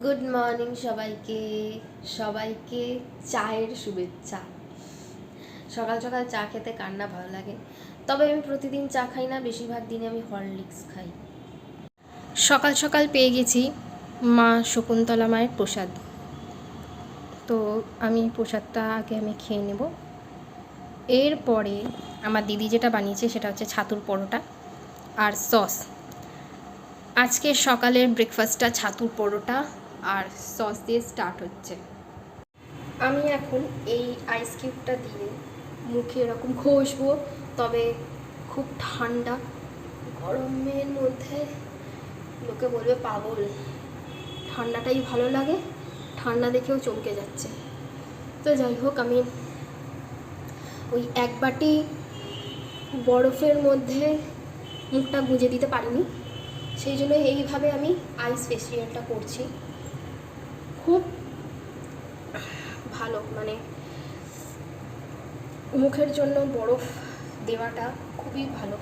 Good morning সবাইকে সবাইকে চায়ের শুভেচ্ছা। সকাল সকাল চা খেতে কার না ভালো লাগে, তবে আমি প্রতিদিন চা খাই না, বেশিরভাগ দিনে আমি হরলিক্স খাই। সকাল সকাল পেয়ে গেছি মা শকুন্তলা মায়ের প্রসাদ, তো আমি প্রসাদটা আগে খেয়ে নেব। এরপরে আমার দিদি যেটা বানিয়েছে সেটা হচ্ছে ছাতুর পরোটা আর সস। আজকে সকালের ব্রেকফাস্টটা ছাতুর পরোটা আর সস দিয়ে স্টার্ট হচ্ছে। আমি এখন এই আইস কিউবটা দিয়ে মুখে এরকম ঘষবো, তবে খুব ঠান্ডা, গরমের মধ্যে লোকে বলবে পাগল, ঠান্ডাটাই ভালো লাগে, ঠান্ডা দেখেও চমকে যাচ্ছে। তো যাই হোক, আমি ওই এক বাটি বরফের মধ্যে মুখটা গুঁজে দিতে পারিনি, সেই জন্য এইভাবে আমি আইস ফেসিয়ালটা করছি। খুব ভালো, মানে মুখের জন্য বরফ দেওয়াটা খুবই ভালো।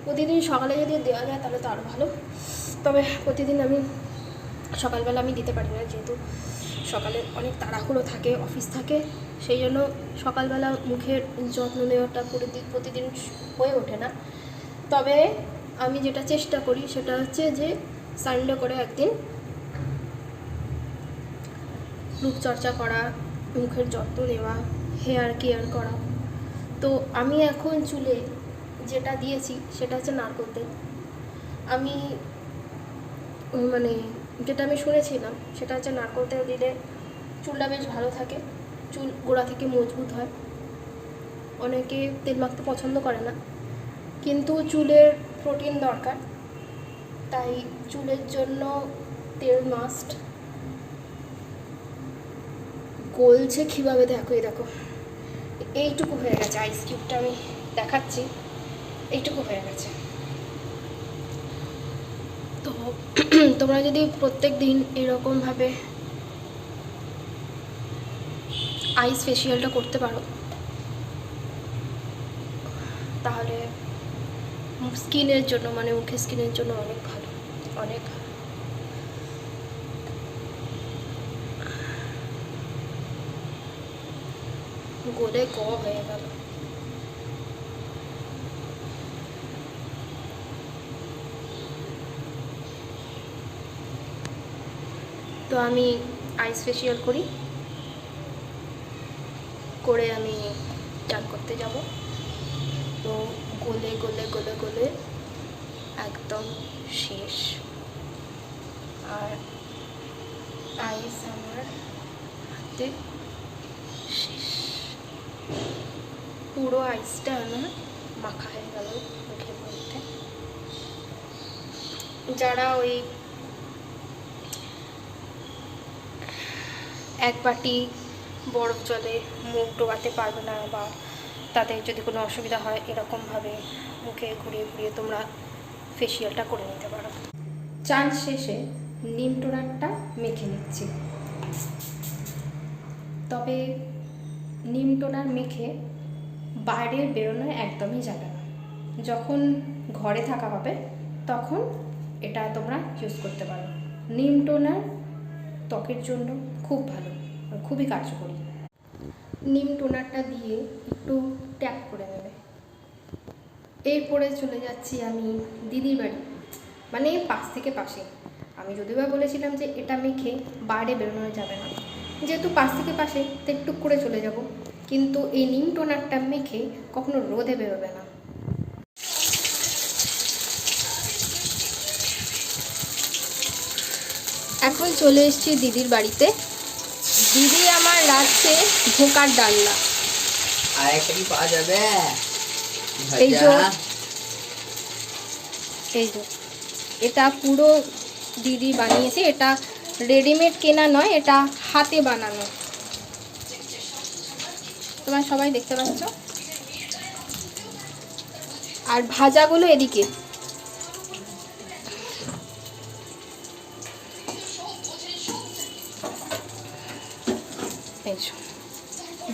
প্রতিদিন সকালে যদি দেওয়া যায় তাহলে তো আরও ভালো, তবে প্রতিদিন সকালবেলা আমি দিতে পারি না, যেহেতু সকালে অনেক তাড়াহুড়ো থাকে, অফিস থাকে, সেই জন্য সকালবেলা মুখের যত্ন নেওয়াটা প্রতিদিন হয়ে ওঠে না। তবে আমি যেটা চেষ্টা করি সেটা হচ্ছে যে সানডে করে একদিন রূপচর্চা করা, মুখের যত্ন নেওয়া, হেয়ার কেয়ার করা। তো আমি এখন চুলে যেটা দিয়েছি সেটা হচ্ছে নারকেল তেল। আমি মানে যেটা আমি শুনেছিলাম সেটা হচ্ছে নারকেল তেল দিলে চুলটা বেশ ভালো থাকে, চুল গোড়া থেকে মজবুত হয়। অনেকে তেল মাখতে পছন্দ করে না, কিন্তু চুলের প্রোটিন দরকার, তাই চুলের জন্য তেল মাস্ট। গলছে কীভাবে দেখো, এই দেখো, এইটুকু হয়ে গেছে। আইস কিউবটা আমি দেখাচ্ছি, এইটুকু হয়ে গেছে। তো তোমরা যদি প্রত্যেক দিন এরকমভাবে আইস ফেসিয়ালটা করতে পারো তাহলে স্কিনের জন্য, মানে মুখের স্কিনের জন্য অনেক ভালো, অনেক ভালো। গলে হয়ে গেল। তো আমি আইস ফেসিয়াল করে আমি চান করতে যাব। তো গলে গলে গলে গলে একদম শেষ, আর আইস আমার হাতে শেষ। পুরো আইসটা আমার মাখা হয়ে গেল মুখের মধ্যে। যারা ওই এক বাটি বরফ জলে মুখ ডোবাতে পারবে না, বা তাদের যদি কোনো অসুবিধা হয়, এরকমভাবে মুখে ঘুরিয়ে ঘুরিয়ে তোমরা ফেসিয়ালটা করে নিতে পারো। চান শেষে নিম টোনারটা মেখে নিচ্ছি, তবে নিম টোনার মেখে বাইরে বেরোনো একদমই যাবে না। যখন ঘরে থাকা হবে তখন এটা তোমরা ইউজ করতে পারো। নিম টোনার ত্বকের জন্য খুব ভালো, খুবই কার্যকরী। নিম টোনারটা দিয়ে একটু ট্যাপ করে নেবে। এরপরে চলে যাচ্ছি আমি দিদির বাড়ি, মানে পাশ থেকে পাশে। আমি যদিও বা বলেছিলাম যে এটা মেখে বাইরে বেরোনো যাবে না, যেহেতু পাশ থেকে পাশে তো একটু করে চলে যাব, কিন্তু এই নিম টোনারটা মেখে কখনো রোদে বেরোবে না। এখন চলে এসেছি দিদির বাড়িতে। দিদি আমার রাখছে ধোকার ডালনা। আর একটা কি পাওয়া যাবে? এই যে এটা পুরো দিদি বানিয়েছে, এটা রেডিমেড কেনা নয়, এটা হাতে বানানো। তোমরা সবাই দেখতে পাচ্ছ। আর ভাজাগুলো এদিকে,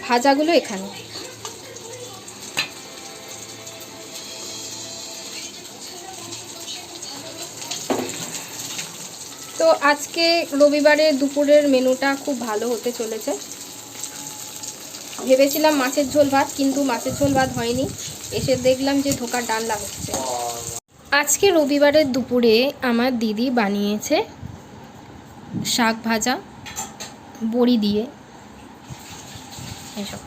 ভাজাগুলো এখানে। তো আজকে রবিবারের দুপুরের মেনুটা খুব ভালো হতে চলেছে। ভেবেছিলাম মাছের ঝোল ভাত, কিন্তু মাছের ঝোল ভাত হয়নি, এসে দেখলাম যে ধোকার ডালনা হচ্ছে। আজকে রবিবারের দুপুরে আমার দিদি বানিয়েছে শাক ভাজা বড়ি দিয়ে, এসব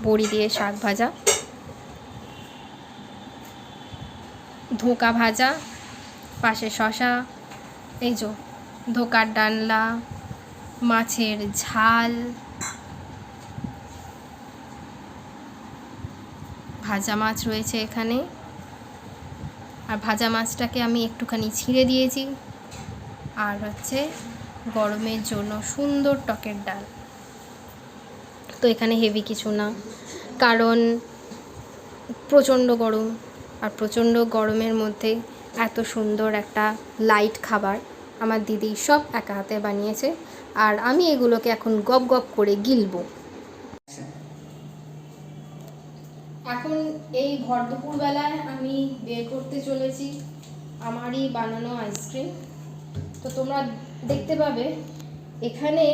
বড়ি দিয়ে শাক ভাজা, ধোকা ভাজা, পাশে শশা, এই যে ধোকার ডালনা, মাছের ঝাল, ভাজা মাছ রয়েছে এখানে। আর ভাজা মাছটাকে আমি একটুখানি ছিঁড়ে দিয়েছি। আর হচ্ছে গরমের জন্য সুন্দর টকের ডাল। তো এখানে হেভি কিছু না, কারণ প্রচণ্ড গরম, আর প্রচণ্ড গরমের মধ্যে এত সুন্দর একটা লাইট খাবার আমার দিদি সব একা হাতে বানিয়েছে, আর আমি এগুলোকে এখন গপ গপ করে গিলবো। এখন এই ভর দুপুরবেলায় আমি বের করতে চলেছি আমারই বানানো আইসক্রিম। তো তোমরা দেখতে পাবে এখানে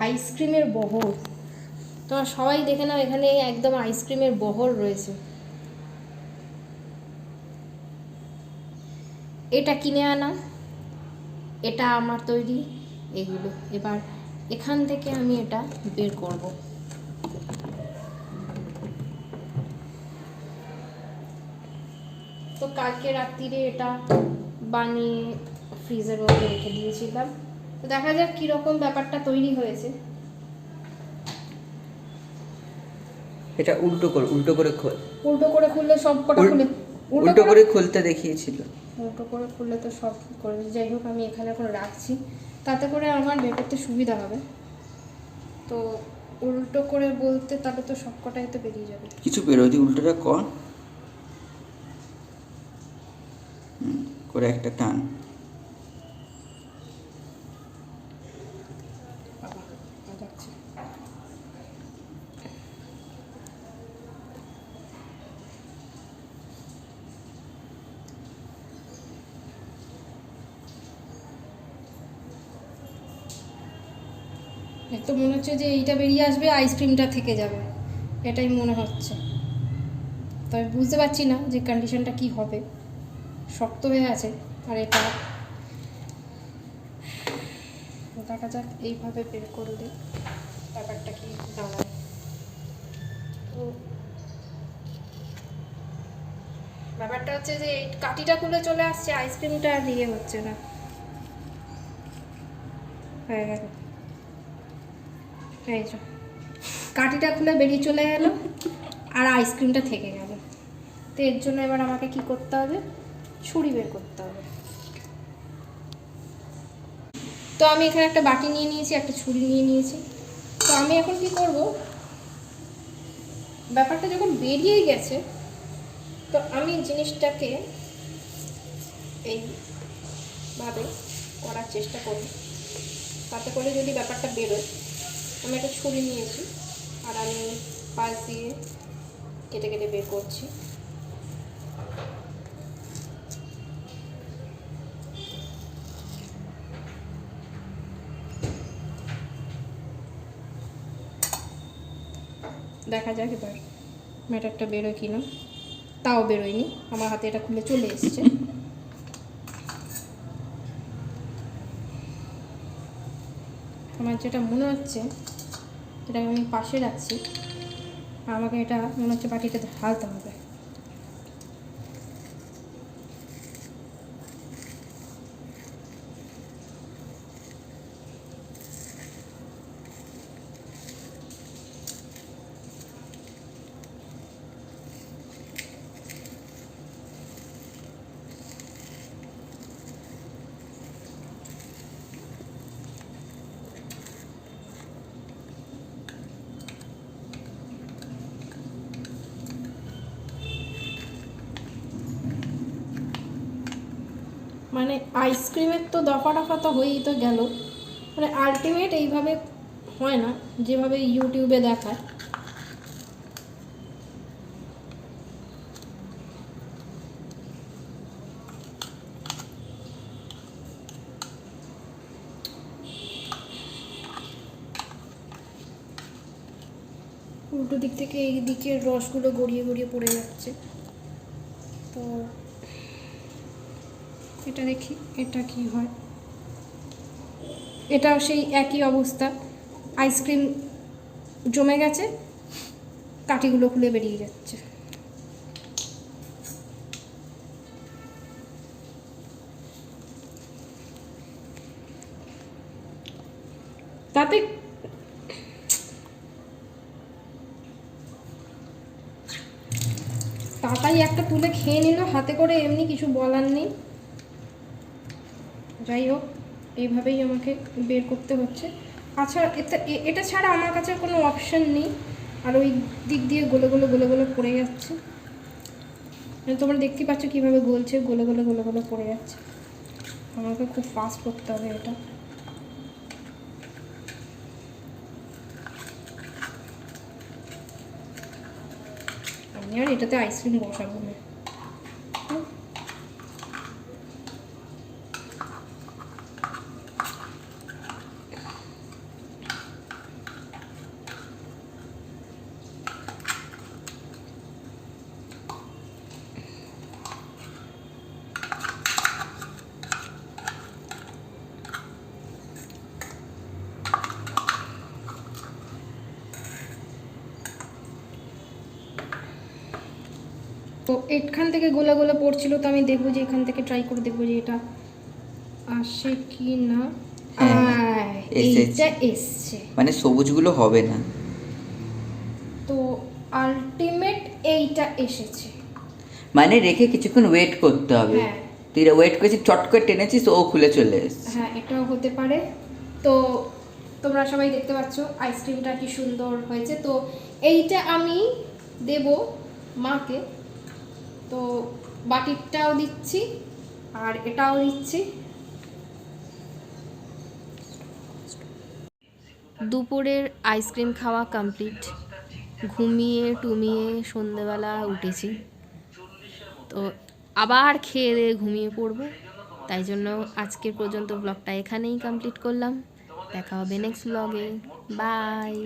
আইসক্রিমের বহর, তোমরা সবাই দেখে নাও, এখানে একদম আইসক্রিমের বহর রয়েছে। এটা কিনে আনা, এটা আমার তৈরি, এগুলো এবার এখান থেকে আমি এটা বের করব। তো কালকে রাত্রিরে এটা বানিয়ে ফ্রিজের মধ্যে রেখে দিয়েছিলাম। তো দেখা যাক কীরকম ব্যাপারটা তৈরি হয়েছে। এটা উল্টো করে খোল। উল্টো করে খুললে সব কটা খুলে, উল্টো করে খুলতে দেখিয়েছিল। উল্টো করে খুললে তো সব করে, যাই হোক আমি এখানে এখন রাখছি, তাতে করে আমার বের করতে সুবিধা হবে। তো উল্টো করে বলতে তাহলে তো সব কটাই তো বেরিয়ে যাবে। কিছু বেরোদি, উল্টোটা কর, করে একটা টান। তো মনে হচ্ছে যে এইটা বেরিয়ে আসবে, আইসক্রিমটা থেকে যাবে, এটাই মনে হচ্ছে। তবে বুঝতে পারছি না যে কন্ডিশনটা কি হবে, শক্ত হয়ে আছে। আর এটা দেখা যাক এইভাবে বের করলে ব্যাপারটা কি দাঁড়ায়। তো ব্যাপারটা হচ্ছে যে এই কাঠিটা খুলে চলে আসছে, আইসক্রিমটা আর ইয়ে হচ্ছে না, হয়ে গেল। এই যে কাঠিটা খুলে বেরিয়ে চলে গেল, আর আইসক্রিমটা থেকে গেল। তো এর জন্য এবার আমাকে কি করতে হবে, ছুরি বের করতে হবে। তো আমি এখানে একটা বাটি নিয়ে নিয়েছি, একটা ছুরি নিয়ে নিয়েছি। তো আমি এখন কি করব, ব্যাপারটা যখন বেরিয়ে গেছে, তো আমি জিনিসটাকে এইভাবে করার চেষ্টা করব, তাতে করে যদি ব্যাপারটা বেরোয়। আমি একটা ছুরি নিয়েছি, আর আমি পাশ দিয়ে কেটে কেটে বের করছি। দেখা যাক এবার ম্যাটারটা বেরোয় কিনা। তাও বেরোয়নি, আমার হাতে এটা খুলে চলে এসছে। আমার যেটা মনে হচ্ছে, এটাকে আমি পাশে রাখছি, আর আমাকে এটা মনে হচ্ছে বাটিটাতে ঢালতে হবে। মানে আইসক্রিমের তো দফা টফা তো হয়েই তো গেল, মানে আলটিমেট এইভাবে হয় না যেভাবে ইউটিউবে দেখায়। উল্টো দিক থেকে এই দিকের রসগুলো গড়িয়ে গড়িয়ে পড়ে যাচ্ছে। তো এটা দেখি এটা কি হয়। এটাও সেই একই অবস্থা, আইসক্রিম জমে গেছে, কাঠিগুলো খুলে বেরিয়ে যাচ্ছে। তাতে তাতাই একটা তুলে খেয়ে নিল হাতে করে, এমনি কিছু বলার নেই। যাই হোক, এইভাবেই আমাকে বের করতে হচ্ছে। আচ্ছা, এটা ছাড়া আমার কাছে কোনো অপশন নেই। আর ওই দিক দিয়ে গোলে গোলে গোলে গোলে পড়ে যাচ্ছে, তোমরা দেখতে পাচ্ছ কীভাবে গলছে, গোলে গোলে গোলে গোলে পড়ে যাচ্ছে। আমাকে খুব ফাস্ট করতে হবে এটা। আমি আর এটাতে আইসক্রিম বসাবো না। তো এখান থেকে গোলা গোলা পড়ছিল, তো আমি দেখবো যে এখান থেকে ট্রাই করে দেখবো যে এটা আসে কি না। এইটা এসছে, মানে সবুজগুলো হবে না। তো আলটিমেট এইটা এসেছে। মানে রেখে কিছুক্ষণ ওয়েট করতে হবে। হ্যাঁ, তুই ওয়েট করেছিস, চট করে টেনেছিস, ও খুলে চলে এসেছে। হ্যাঁ, এটাও হতে পারে। তো তোমরা সবাই দেখতে পাচ্ছ আইসক্রিমটা কি সুন্দর হয়েছে। তো এইটা আমি দেব মাকে, তো বাটিটাও দিচ্ছি আর এটাও দিচ্ছি। দুপুরের আইসক্রিম খাওয়া কমপ্লিট, ঘুমিয়ে টুমিয়ে সন্ধেবেলা উঠেছি, তো আবার খেয়ে দিয়ে ঘুমিয়ে পড়বো। তাই জন্য আজকের পর্যন্ত ব্লগটা এখানেই কমপ্লিট করলাম। দেখা হবে নেক্সট ব্লগে। বাই।